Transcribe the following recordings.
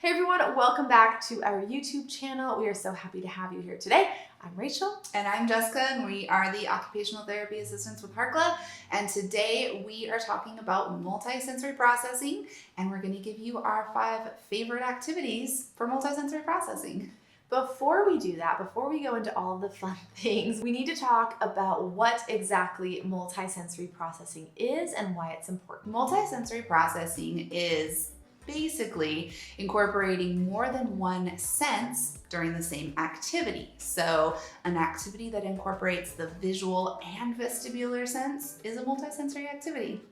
Hey everyone, welcome back to our YouTube channel. We are so happy to have you here today. I'm Rachel. And I'm Jessica, and we are the Occupational Therapy Assistants with Harkla. And today we are talking about multisensory processing, and we're going to give you our 5 favorite activities for multisensory processing. Before we do that, before we go into all of the fun things, we need to talk about what exactly multisensory processing is and why it's important. Multisensory processing is basically incorporating more than one sense during the same activity. So an activity that incorporates the visual and vestibular sense is a multisensory activity.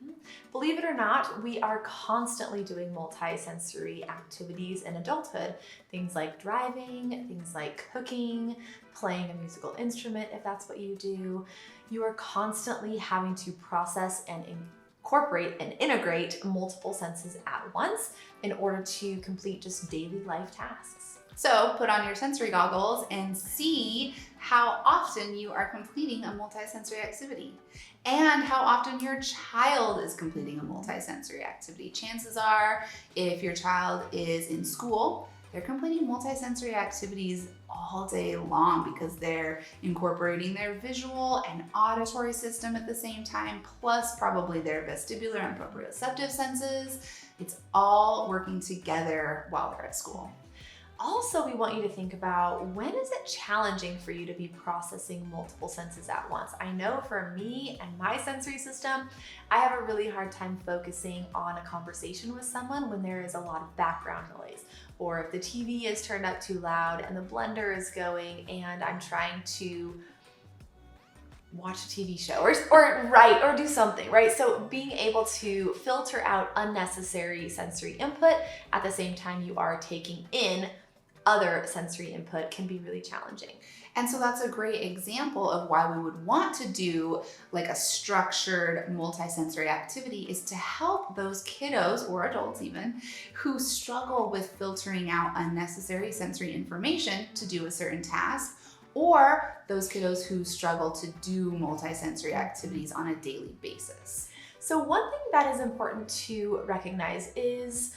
Believe it or not, we are constantly doing multisensory activities in adulthood. Things like driving, things like cooking, playing a musical instrument if that's what you do. You are constantly having to process and incorporate and integrate multiple senses at once in order to complete just daily life tasks. So put on your sensory goggles and see how often you are completing a multisensory activity and how often your child is completing a multisensory activity. Chances are, if your child is in school, they're completing multisensory activities all day long because they're incorporating their visual and auditory system at the same time, plus probably their vestibular and proprioceptive senses. It's all working together while they're at school. Also, we want you to think about, when is it challenging for you to be processing multiple senses at once? I know for me and my sensory system, I have a really hard time focusing on a conversation with someone when there is a lot of background noise, or if the TV is turned up too loud and the blender is going and I'm trying to watch a TV show or write or do something, right? So being able to filter out unnecessary sensory input at the same time you are taking in other sensory input can be really challenging. And so that's a great example of why we would want to do like a structured multisensory activity, is to help those kiddos or adults even who struggle with filtering out unnecessary sensory information to do a certain task, or those kiddos who struggle to do multisensory activities on a daily basis. So one thing that is important to recognize is,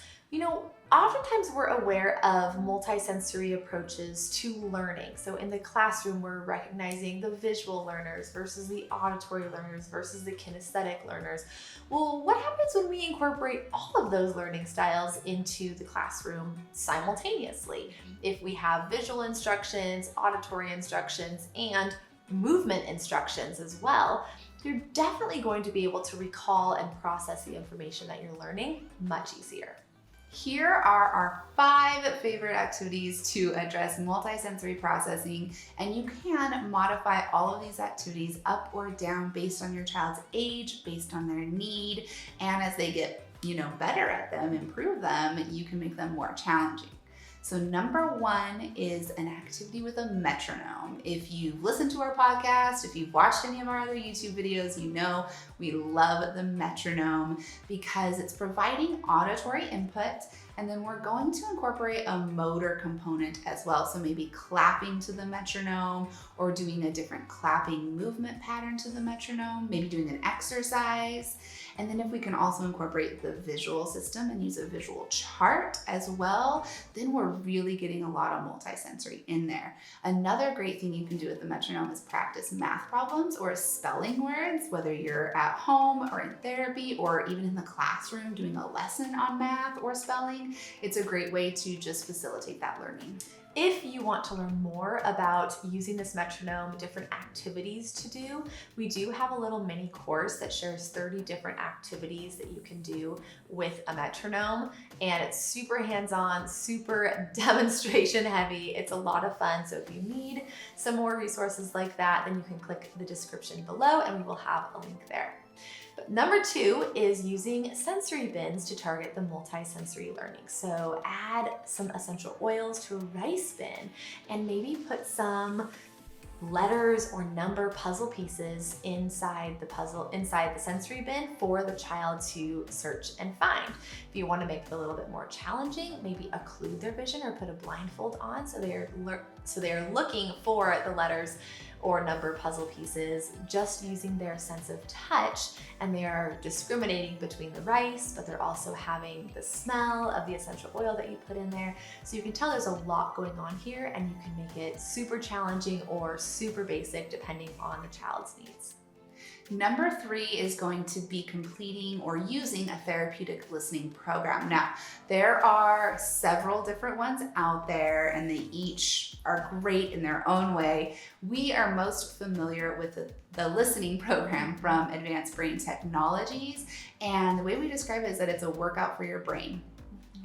oftentimes we're aware of multisensory approaches to learning. So in the classroom, we're recognizing the visual learners versus the auditory learners versus the kinesthetic learners. Well, what happens when we incorporate all of those learning styles into the classroom simultaneously? If we have visual instructions, auditory instructions, and movement instructions as well, you're definitely going to be able to recall and process the information that you're learning much easier. Here are our 5 favorite activities to address multisensory processing, and you can modify all of these activities up or down based on your child's age, based on their need, and as they get, better at them, improve them, you can make them more challenging. So number 1 is an activity with a metronome. If you've listened to our podcast, if you've watched any of our other YouTube videos, you know we love the metronome because it's providing auditory input, and then we're going to incorporate a motor component as well. So maybe clapping to the metronome or doing a different clapping movement pattern to the metronome, maybe doing an exercise. And then if we can also incorporate the visual system and use a visual chart as well, then we're really getting a lot of multisensory in there. Another great thing you can do with the metronome is practice math problems or spelling words, whether you're at home or in therapy or even in the classroom doing a lesson on math or spelling. It's a great way to just facilitate that learning. If you want to learn more about using this metronome, different activities to do, we do have a little mini course that shares 30 different activities that you can do with a metronome, and it's super hands-on, super demonstration heavy. It's a lot of fun. So if you need some more resources like that, then you can click the description below and we will have a link there. But number 2 is using sensory bins to target the multisensory learning. So add some essential oils to a rice bin and maybe put some letters or number puzzle pieces inside the sensory bin for the child to search and find. If you want to make it a little bit more challenging, maybe occlude their vision or put a blindfold on so they are looking for the letters or number puzzle pieces just using their sense of touch, and they are discriminating between the rice, but they're also having the smell of the essential oil that you put in there. So you can tell there's a lot going on here, and you can make it super challenging or super basic depending on the child's needs. Number 3 is going to be completing or using a therapeutic listening program. Now, there are several different ones out there, and they each are great in their own way. We are most familiar with the listening program from Advanced Brain Technologies, and the way we describe it is that it's a workout for your brain.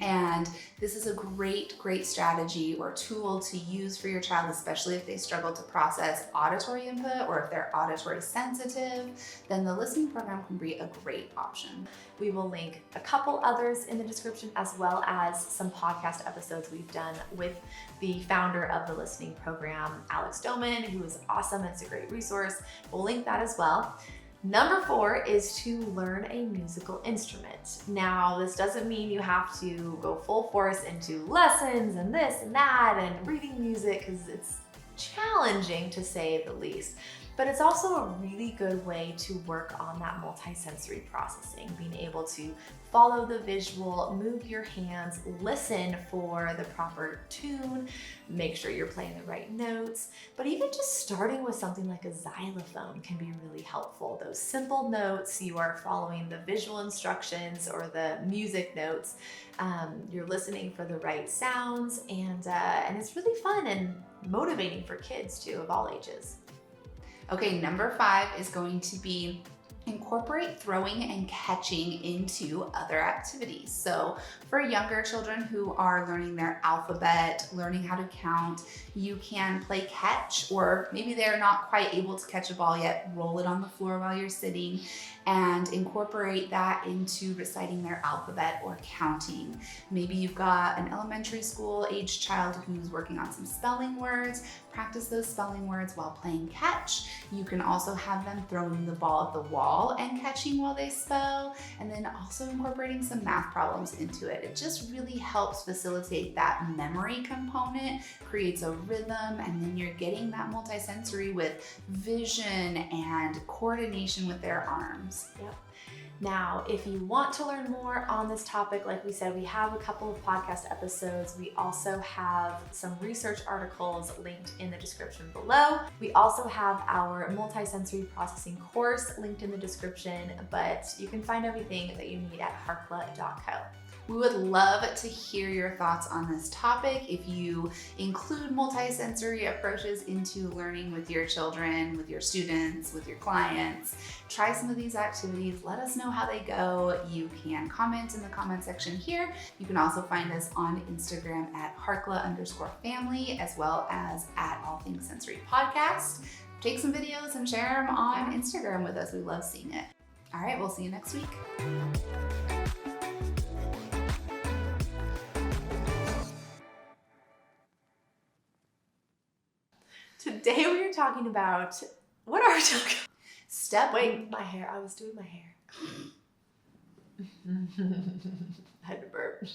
And this is a great strategy or tool to use for your child, especially if they struggle to process auditory input or if they're auditory sensitive, then the listening program can be a great option. We will link a couple others in the description, as well as some podcast episodes we've done with the founder of the listening program, Alex Doman, who is awesome. It's a great resource. We'll link that as well. Number 4 is to learn a musical instrument. Now, this doesn't mean you have to go full force into lessons and this and that and reading music, because it's challenging to say the least. But it's also a really good way to work on that multisensory processing, being able to follow the visual, move your hands, listen for the proper tune, make sure you're playing the right notes. But even just starting with something like a xylophone can be really helpful. Those simple notes, you are following the visual instructions or the music notes. You're listening for the right sounds, and it's really fun and motivating for kids too, of all ages. Okay, number 5 is going to be incorporate throwing and catching into other activities. So for younger children who are learning their alphabet, learning how to count, you can play catch, or maybe they're not quite able to catch a ball yet, roll it on the floor while you're sitting and incorporate that into reciting their alphabet or counting. Maybe you've got an elementary school age child who's working on some spelling words. Practice those spelling words while playing catch. You can also have them throwing the ball at the wall and catching while they spell, and then also incorporating some math problems into it. It just really helps facilitate that memory component, creates a rhythm, and then you're getting that multisensory with vision and coordination with their arms. Yep. Now, if you want to learn more on this topic, like we said, we have a couple of podcast episodes. We also have some research articles linked in the description below. We also have our multisensory processing course linked in the description, but you can find everything that you need at harkla.co. We would love to hear your thoughts on this topic. If you include multisensory approaches into learning with your children, with your students, with your clients, try some of these activities. Let us know how they go. You can comment in the comment section here. You can also find us on Instagram at Harkla_family, as well as at All Things Sensory Podcast. Take some videos and share them on Instagram with us. We love seeing it. All right, we'll see you next week. Today we are talking about, what are we talking about? Wait, my hair. I was doing my hair. I had to burp.